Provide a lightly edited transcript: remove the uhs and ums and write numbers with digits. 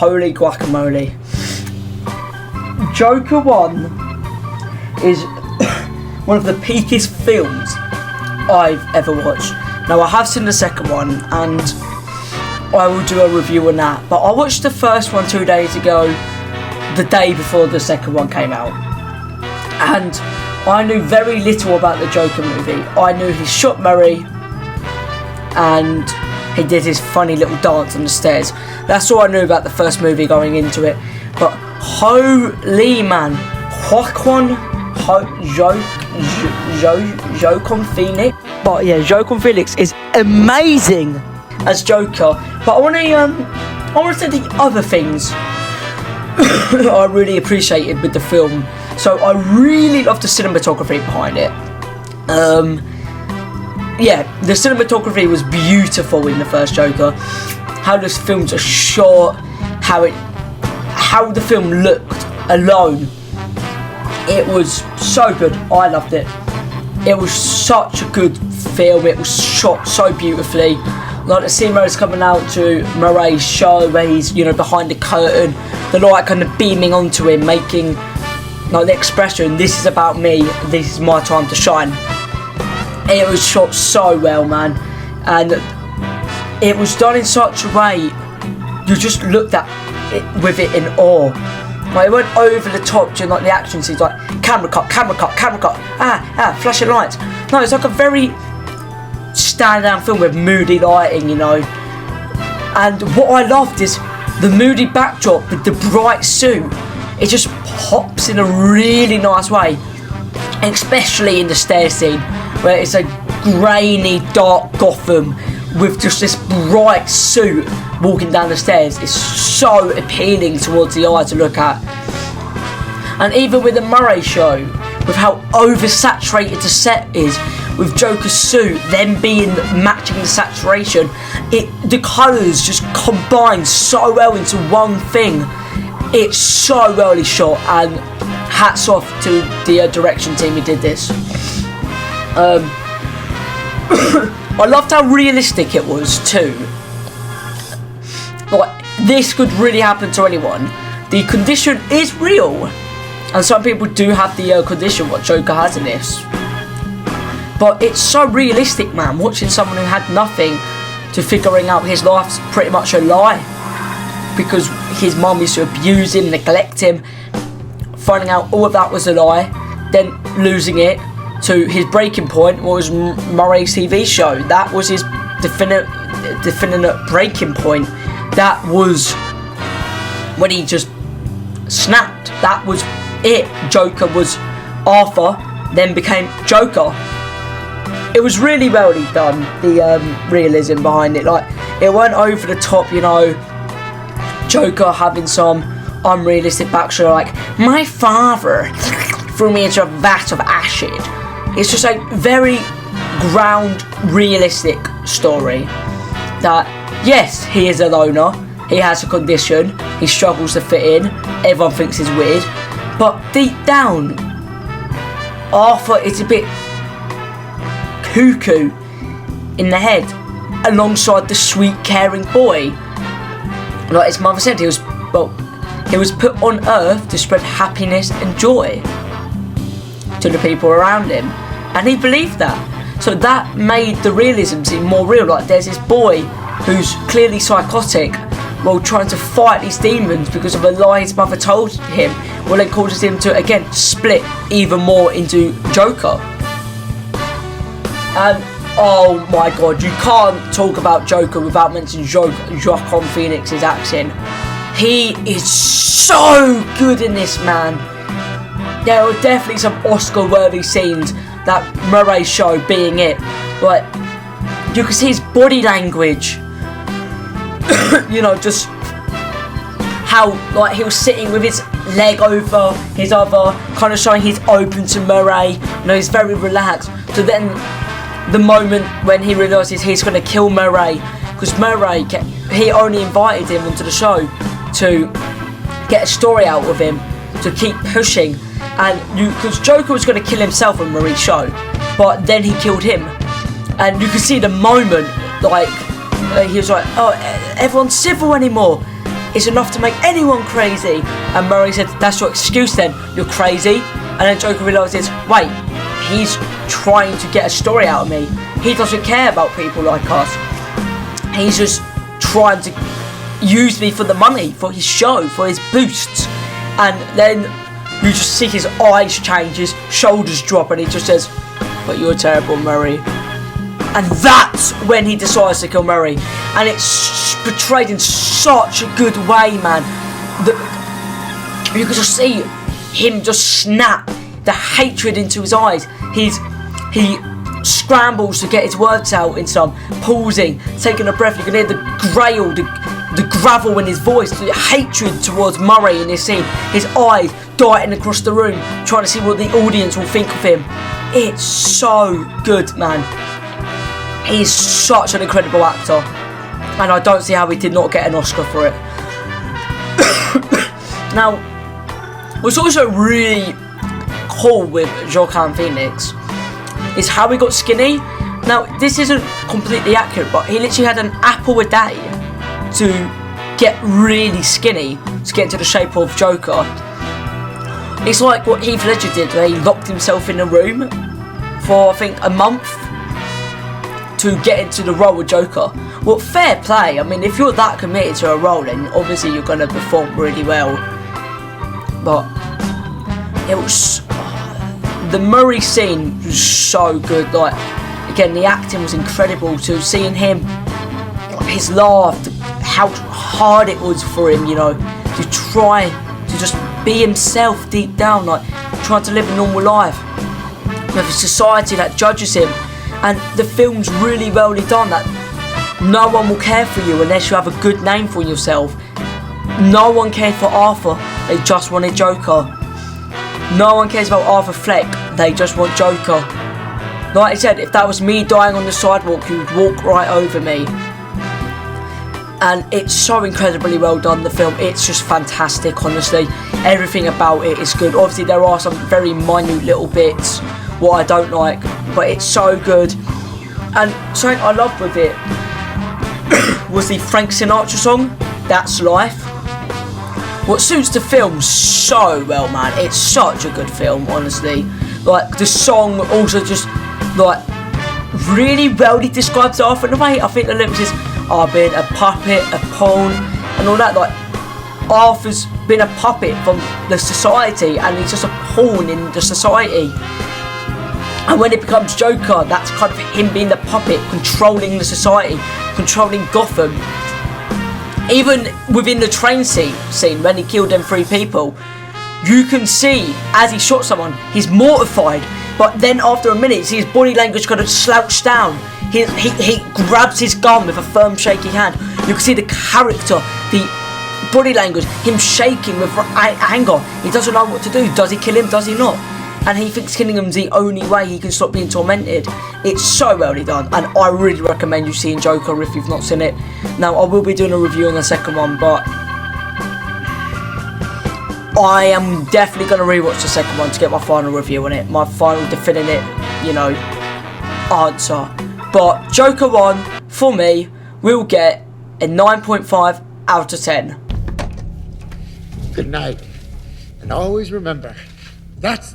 Holy guacamole. Joker 1 is one of the peakest films I've ever watched. Now, I have seen the second one, and I will do a review on that. But I watched the first one 2 days ago, the day before the second one came out. And I knew very little about the Joker movie. I knew he shot Murray, and he did his funny little dance on the stairs. That's all I knew about the first movie going into it. But holy man, Joaquin Phoenix. But yeah, Joaquin Phoenix is amazing as Joker. But I want to say the other things I really appreciated with the film. So I really love the cinematography behind it. Yeah, the cinematography was beautiful in the first Joker. How those films are shot, how the film looked alone. It was so good. I loved it. It was such a good film. It was shot so beautifully. Like the scene where he's coming out to Murray's show, where he's, behind the curtain, the light kind of beaming onto him, making like the expression, "This is about me, this is my time to shine." It was shot so well, man, and it was done in such a way you just looked at it with it in awe. Like, it went over the top during like the action scenes, like camera cut, flashing lights. No, it's like a very stand-down film with moody lighting, And what I loved is the moody backdrop with the bright suit. It just pops in a really nice way, and especially in the stair scene, where it's a grainy, dark Gotham with just this bright suit walking down the stairs. It's so appealing towards the eye to look at. And even with the Murray show, with how oversaturated the set is, with Joker's suit then being matching the saturation, the colours just combine so well into one thing. It's so well shot, and hats off to the direction team who did this. I loved how realistic it was too. Like, this could really happen to anyone. The condition is real, and some people do have the condition what Joker has in this. But it's so realistic, man. Watching someone who had nothing to figuring out his life's pretty much a lie, because his mum used to abuse him, neglect him, finding out all of that was a lie, then losing it, to his breaking point was Murray's TV show. That was his definite breaking point. That was when he just snapped. That was it. Joker was Arthur, then became Joker. It was really well done, the realism behind it. Like, it went over the top, Joker having some unrealistic backstory, like, my father threw me into a vat of acid. It's just a very ground, realistic story that, yes, he is a loner, he has a condition, he struggles to fit in, everyone thinks he's weird, but deep down, Arthur is a bit cuckoo in the head, alongside the sweet, caring boy. Like his mother said, he was put on earth to spread happiness and joy to the people around him, and he believed that. So that made the realism seem more real. Like, there's this boy who's clearly psychotic while trying to fight these demons because of a lie his mother told him, well, then causes him to again split even more into Joker. And oh my god, you can't talk about Joker without mentioning Joaquin Phoenix's acting. He is so good in this, man. There were definitely some Oscar-worthy scenes, that Murray show being it. But you can see his body language. Just how, like, he was sitting with his leg over his other, kind of showing he's open to Murray. He's very relaxed. So then, the moment when he realises he's going to kill Murray, because Murray, he only invited him onto the show to get a story out of him, to keep pushing. And because Joker was going to kill himself on Murray's show, but then he killed him, and you can see the moment, like, he was like, oh, everyone's civil anymore, is enough to make anyone crazy. And Murray said, that's your excuse then, you're crazy. And then Joker realises, wait, he's trying to get a story out of me. He doesn't care about people like us. He's just trying to use me for the money, for his show, for his boosts. And then you just see his eyes change, his shoulders drop, and he just says, but you're terrible, Murray. And that's when he decides to kill Murray. And it's portrayed in such a good way, man. You can just see him just snap the hatred into his eyes. He scrambles to get his words out in some pausing, taking a breath. You can hear the grail, the gravel in his voice, the hatred towards Murray in this scene. His eyes darting across the room, trying to see what the audience will think of him. It's so good, man. He's such an incredible actor, and I don't see how he did not get an Oscar for it. Now, what's also really cool with Joaquin Phoenix is how he got skinny. Now, this isn't completely accurate, but he literally had an apple a day to get really skinny, to get into the shape of Joker. It's like what Heath Ledger did, where he locked himself in a room for, I think, a month to get into the role of Joker. Well, fair play. I mean, if you're that committed to a role, then obviously you're going to perform really well. But it was... the Murray scene was so good. Like, again, the acting was incredible too. Seeing him, his laugh, how hard it was for him, you know, to try to just be himself deep down, like trying to live a normal life with a society that judges him. And the film's really well done, that no one will care for you unless you have a good name for yourself. No one cared for Arthur, they just wanted Joker. No one cares about Arthur Fleck, they just want Joker. Like I said, if that was me dying on the sidewalk, you would walk right over me. And it's so incredibly well done, the film. It's just fantastic, honestly. Everything about it is good. Obviously, there are some very minute little bits what I don't like, but it's so good. And something I loved with it was the Frank Sinatra song, That's Life. What suits the film so well, man. It's such a good film, honestly. Like, the song also just, like, really well describes Arthur in a way. I think the lyrics is, I've been a puppet, a pawn, and all that. Like, Arthur's been a puppet from the society, and he's just a pawn in the society. And when it becomes Joker, that's kind of him being the puppet, controlling the society, controlling Gotham. Even within the train scene when he killed them 3 people, you can see as he shot someone, he's mortified. But then after a minute, you see his body language kind of slouch down. He grabs his gun with a firm, shaky hand. You can see the character, the body language, him shaking with anger. He doesn't know what to do. Does he kill him? Does he not? And he thinks killing him is the only way he can stop being tormented. It's so well done, and I really recommend you seeing Joker if you've not seen it. Now, I will be doing a review on the second one, but I am definitely going to rewatch the second one to get my final review on it, my final definitive, answer. But Joker 1, for me, will get a 9.5 out of 10. Good night, and always remember, that's...